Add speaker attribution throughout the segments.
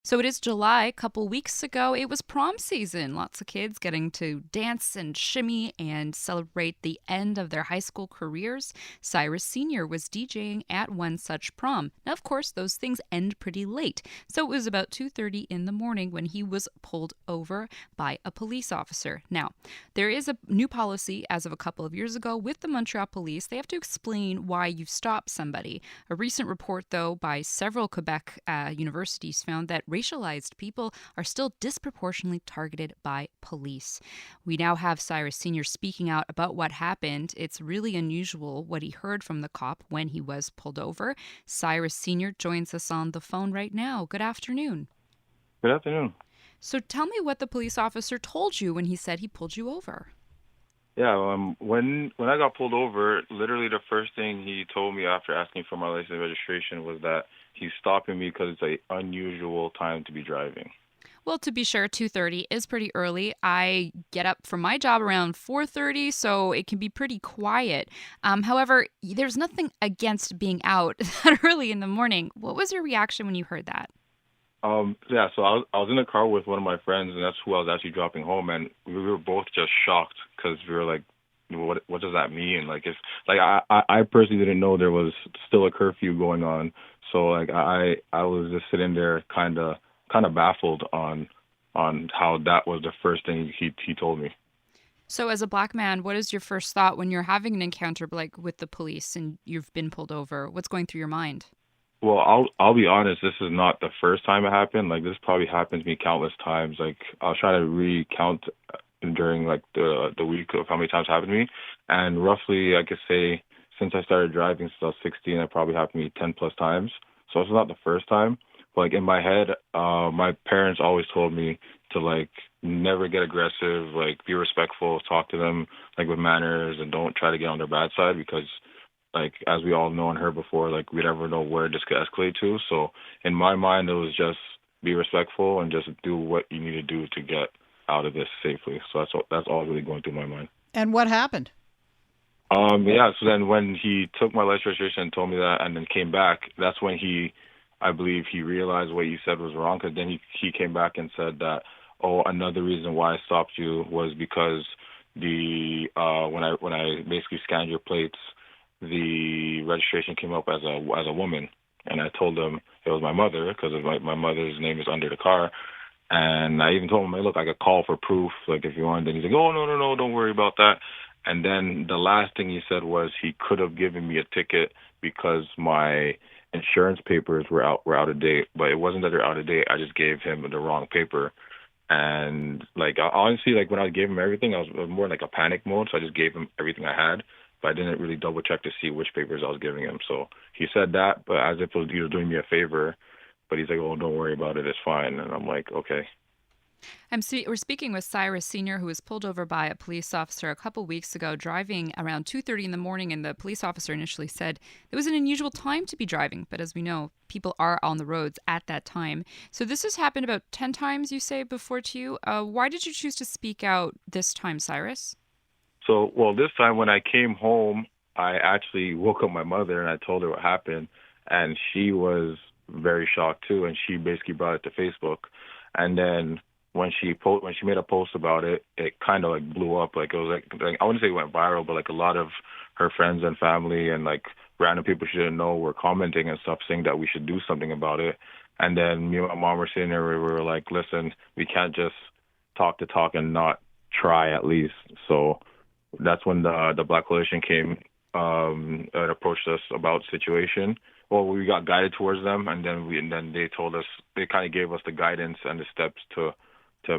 Speaker 1: So it is July. A couple weeks ago, it was prom season. Lots of kids getting to dance and shimmy and celebrate the end of their high school careers. Cyrus Senior was DJing at one such prom. Now, of course, those things end pretty late. So it was about 2:30 in the morning when he was pulled over by a police officer. Now, there is a new policy as of a couple of years ago with the Montreal Police. They have to explain why you've stopped somebody. A recent report, though, by several Quebec universities found that racialized people are still disproportionately targeted by police. We now have Cyrus Senior speaking out about what happened. It's really unusual what he heard from the cop when he was pulled over. Cyrus Senior joins us on the phone right now. Good afternoon.
Speaker 2: Good afternoon.
Speaker 1: So tell me what the police officer told you when he said he pulled you over.
Speaker 2: Yeah, when I got pulled over, literally the first thing he told me after asking for my license and registration was that he's stopping me because it's an unusual time to be driving.
Speaker 1: Well, to be sure, 2:30 is pretty early. I get up from my job around 4:30, so it can be pretty quiet. However, there's nothing against being out that early in the morning. What was your reaction when you heard that?
Speaker 2: Yeah, so I was in the car with one of my friends, and that's who I was actually dropping home, and we were both just shocked because we were like, what does that mean? Like, if like I personally didn't know there was still a curfew going on, so like I was just sitting there kind of baffled on how that was the first thing he told me.
Speaker 1: So, as a black man, what is your first thought when you're having an encounter like with the police and you've been pulled over? What's going through your mind?
Speaker 2: Well, I'll be honest. This is not the first time it happened. Like this probably happened to me countless times. Like I'll try to recount during like the week of how many times it happened to me, and roughly I could say since I started driving since I was 16, it probably happened to me 10 plus times. So it's not the first time. But like in my head, my parents always told me to like never get aggressive, like be respectful, talk to them like with manners, and don't try to get on their bad side because like as we all know and heard before, like we never know where this could escalate to. So in my mind, it was just be respectful and just do what you need to do to get out of this safely. So that's all really going through my mind.
Speaker 3: And what happened?
Speaker 2: Yeah. So then when he took my license registration and told me that, and then came back, that's when I believe he realized what you said was wrong. Because then he came back and said that, oh, another reason why I stopped you was because the when I basically scanned your plates the registration came up as a woman, and I told him it was my mother because my mother's name is under the car. And I even told him, hey, look, I could call for proof, like if you want. Then he's like, oh no, don't worry about that. And then the last thing he said was he could have given me a ticket because my insurance papers were out of date, but it wasn't that they're out of date. I just gave him the wrong paper. And like honestly, like when I gave him everything, I was more in like a panic mode, so I just gave him everything I had, but I didn't really double check to see which papers I was giving him. So he said that, but as if he was doing me a favor. But he's like, "Oh, don't worry about it. It's fine." And I'm like, "Okay."
Speaker 1: We're speaking with Cyrus Senior, who was pulled over by a police officer a couple weeks ago, driving around 2:30 in the morning. And the police officer initially said it was an unusual time to be driving, but as we know, people are on the roads at that time. So this has happened about 10 times, you say, before to you. Why did you choose to speak out this time, Cyrus?
Speaker 2: So, well, this time when I came home, I actually woke up my mother and I told her what happened, and she was very shocked too, and she basically brought it to Facebook. And then when she made a post about it, it kind of like blew up. Like it was like I wouldn't say it went viral, but like a lot of her friends and family and like random people she didn't know were commenting and stuff, saying that we should do something about it. And then me and my mom were sitting there, we were like, listen, we can't just talk the talk and not try at least. So that's when the Black Coalition came and approached us about the situation. Well, we got guided towards them, and then they told us they kind of gave us the guidance and the steps to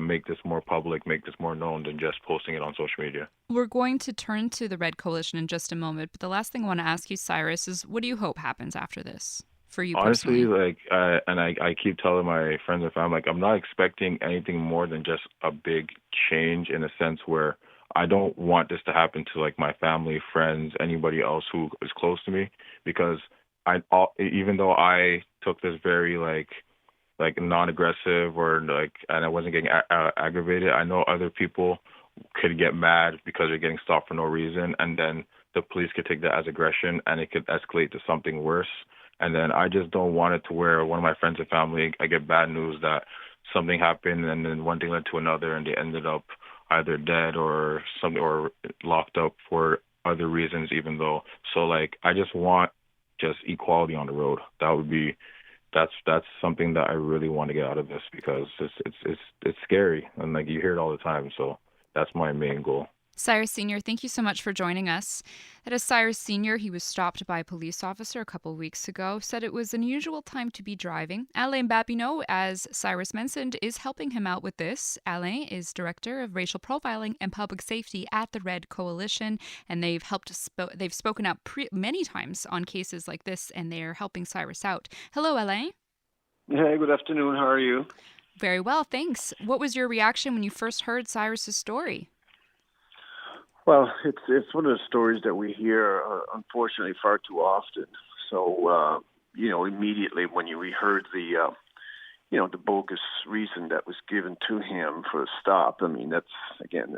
Speaker 2: make this more public, make this more known than just posting it on social media.
Speaker 1: We're going to turn to the Red Coalition in just a moment, but the last thing I want to ask you, Cyrus, is what do you hope happens after this for you
Speaker 2: Honestly,
Speaker 1: personally?
Speaker 2: like, I keep telling my friends and family, like, I'm not expecting anything more than just a big change in a sense where I don't want this to happen to like my family, friends, anybody else who is close to me, because even though I took this very like non-aggressive or like, and I wasn't getting aggravated, I know other people could get mad because they're getting stopped for no reason, and then the police could take that as aggression, and it could escalate to something worse. And then I just don't want it to where one of my friends and family, I get bad news that something happened and then one thing led to another and they ended up either dead or something or locked up for other reasons even though. So like I just want just equality on the road. That's something that I really want to get out of this because it's scary and like you hear it all the time. So that's my main goal.
Speaker 1: Cyrus Senior, thank you so much for joining us. That is Cyrus Senior. He was stopped by a police officer a couple weeks ago, said it was an unusual time to be driving. ALAIN BABINEAU, as Cyrus mentioned, is helping him out with this. ALAIN is Director of Racial Profiling and Public Safety at the Red Coalition, and they've spoken out many times on cases like this, and they're helping Cyrus out. Hello, ALAIN.
Speaker 3: Hey, good afternoon. How are you?
Speaker 1: Very well, thanks. What was your reaction when you first heard Cyrus's story?
Speaker 3: Well, it's one of the stories that we hear, unfortunately, far too often. So, immediately when we heard the bogus reason that was given to him for a stop, I mean, that's, again,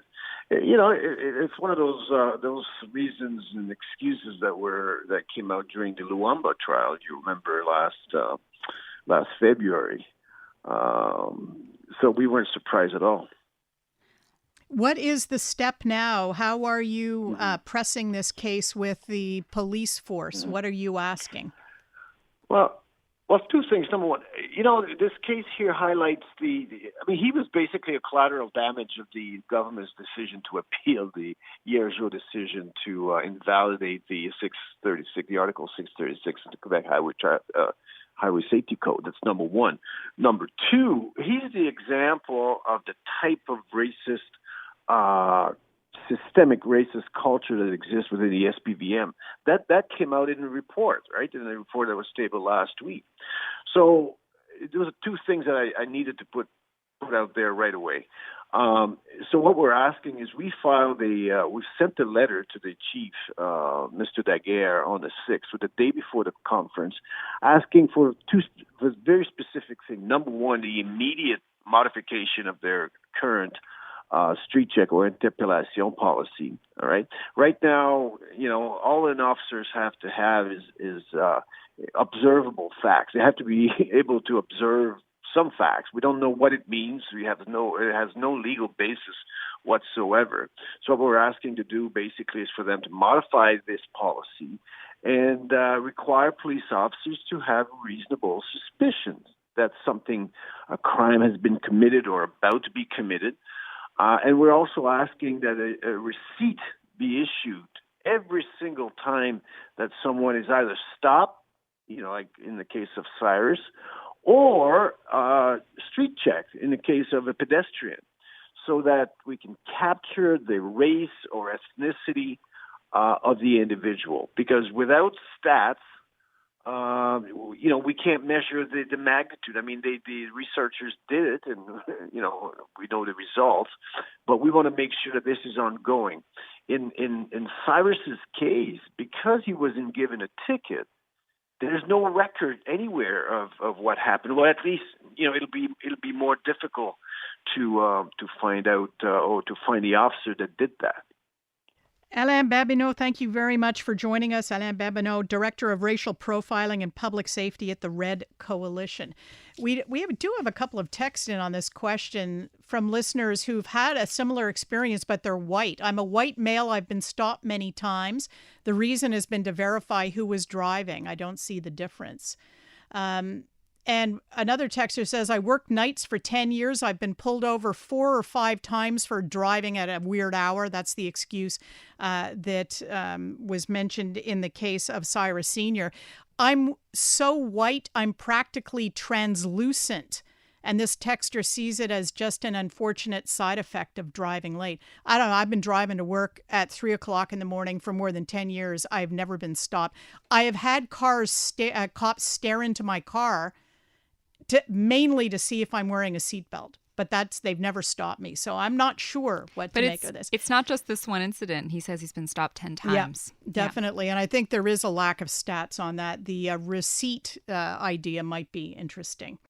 Speaker 3: it's one of those reasons and excuses that came out during the Luamba trial. You remember last February. So we weren't surprised at all.
Speaker 4: What is the step now? How are you pressing this case with the police force? What are you asking?
Speaker 3: Well, two things. Number one, this case here highlights he was basically a collateral damage of the government's decision to appeal the Hiergeau decision to invalidate the Article 636 of the Quebec Highway Safety Code. That's number one. Number two, he's the example of the type of systemic racist culture that exists within the SPVM. That came out in the report, right? In the report that was tabled last week. So those are two things that I needed to put out there right away. So what we're asking is we sent a letter to the chief, Mr. Daguerre, on the 6th, the day before the conference, asking for very specific things. Number one, the immediate modification of their current street check or interpellation policy. All right. Right now, all an officers have to have is observable facts. They have to be able to observe some facts. We don't know what it means. It has no legal basis whatsoever. So what we're asking to do basically is for them to modify this policy and require police officers to have reasonable suspicions that a crime has been committed or about to be committed. And we're also asking that a receipt be issued every single time that someone is either stopped, like in the case of Cyrus, or street checked in the case of a pedestrian, so that we can capture the race or ethnicity of the individual. Because without stats, we can't measure the magnitude. I mean, the researchers did it, and we know the results. But we want to make sure that this is ongoing. In Cyrus's case, because he wasn't given a ticket, there's no record anywhere of what happened. Well, at least it'll be more difficult to find out or to find the officer that did that.
Speaker 4: ALAIN BABINEAU, thank you very much for joining us. ALAIN BABINEAU, Director of Racial Profiling and Public Safety at the Red Coalition. We do have a couple of texts in on this question from listeners who've had a similar experience, but they're white. I'm a white male. I've been stopped many times. The reason has been to verify who was driving. I don't see the difference. And another texter says, I worked nights for 10 years. I've been pulled over 4 or 5 times for driving at a weird hour. That's the excuse that was mentioned in the case of Cyrus Senior. I'm so white, I'm practically translucent. And this texter sees it as just an unfortunate side effect of driving late. I don't know. I've been driving to work at 3 o'clock in the morning for more than 10 years. I've never been stopped. I have had cops stare into my car mainly to see if I'm wearing a seatbelt. But they've never stopped me. So I'm not sure what to make of this.
Speaker 1: It's not just this one incident. He says he's been stopped 10 times.
Speaker 4: Yeah, definitely. And I think there is a lack of stats on that. The receipt idea might be interesting.